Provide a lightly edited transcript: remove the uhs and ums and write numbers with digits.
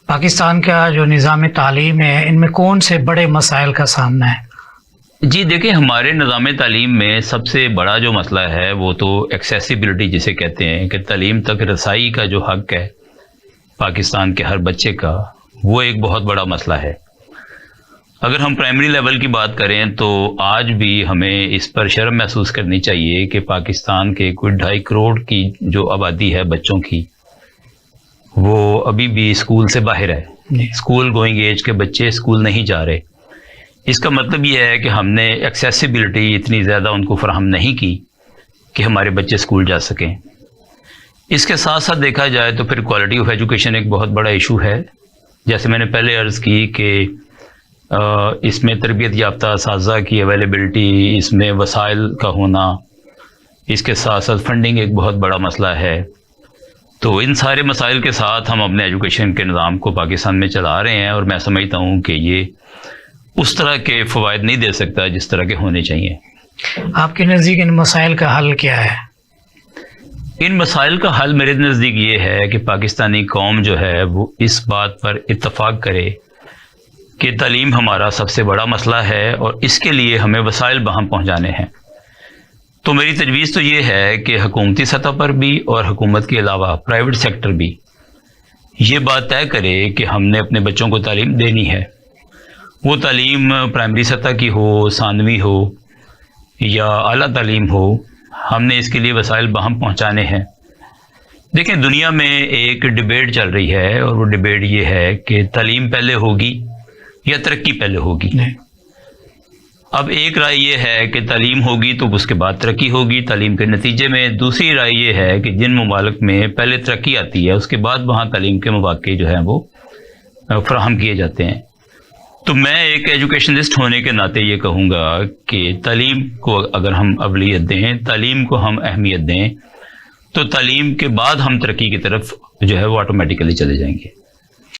پاکستان کا جو نظام تعلیم ہے ان میں کون سے بڑے مسائل کا سامنا ہے؟ جی دیکھیں، ہمارے نظام تعلیم میں سب سے بڑا جو مسئلہ ہے وہ تو ایکسیسیبلٹی جسے کہتے ہیں، کہ تعلیم تک رسائی کا جو حق ہے پاکستان کے ہر بچے کا، وہ ایک بہت بڑا مسئلہ ہے۔ اگر ہم پرائمری لیول کی بات کریں تو آج بھی ہمیں اس پر شرم محسوس کرنی چاہیے کہ پاکستان کے کوئی 2.5 کروڑ کی جو آبادی ہے بچوں کی، وہ ابھی بھی اسکول سے باہر ہے۔ اسکول گوئنگ ایج کے بچے اسکول نہیں جا رہے۔ اس کا مطلب یہ ہے کہ ہم نے ایکسیسیبلٹی اتنی زیادہ ان کو فراہم نہیں کی کہ ہمارے بچے اسکول جا سکیں۔ اس کے ساتھ ساتھ دیکھا جائے تو پھر کوالٹی آف ایجوکیشن ایک بہت بڑا ایشو ہے۔ جیسے میں نے پہلے عرض کی کہ اس میں تربیت یافتہ اساتذہ کی اویلیبلٹی، اس میں وسائل کا ہونا، اس کے ساتھ ساتھ فنڈنگ ایک بہت بڑا مسئلہ ہے۔ تو ان سارے مسائل کے ساتھ ہم اپنے ایجوکیشن کے نظام کو پاکستان میں چلا رہے ہیں، اور میں سمجھتا ہوں کہ یہ اس طرح کے فوائد نہیں دے سکتا جس طرح کے ہونے چاہیے۔ آپ کے نزدیک ان مسائل کا حل کیا ہے؟ ان مسائل کا حل میرے نزدیک یہ ہے کہ پاکستانی قوم جو ہے وہ اس بات پر اتفاق کرے کہ تعلیم ہمارا سب سے بڑا مسئلہ ہے، اور اس کے لیے ہمیں وسائل باہم پہنچانے ہیں۔ تو میری تجویز تو یہ ہے کہ حکومتی سطح پر بھی اور حکومت کے علاوہ پرائیویٹ سیکٹر بھی یہ بات طے کرے کہ ہم نے اپنے بچوں کو تعلیم دینی ہے۔ وہ تعلیم پرائمری سطح کی ہو، ثانوی ہو یا اعلیٰ تعلیم ہو، ہم نے اس کے لیے وسائل باہم پہنچانے ہیں۔ دیکھیں، دنیا میں ایک ڈبیٹ چل رہی ہے، اور وہ ڈبیٹ یہ ہے کہ تعلیم پہلے ہوگی یا ترقی پہلے ہوگی۔ اب ایک رائے یہ ہے کہ تعلیم ہوگی تو اس کے بعد ترقی ہوگی تعلیم کے نتیجے میں۔ دوسری رائے یہ ہے کہ جن ممالک میں پہلے ترقی آتی ہے اس کے بعد وہاں تعلیم کے مواقع جو ہیں وہ فراہم کیے جاتے ہیں۔ تو میں ایک ایجوکیشنسٹ ہونے کے ناطے یہ کہوں گا کہ تعلیم کو اگر ہم اولویت دیں، تعلیم کو ہم اہمیت دیں، تو تعلیم کے بعد ہم ترقی کی طرف جو ہے وہ آٹومیٹیکلی چلے جائیں گے۔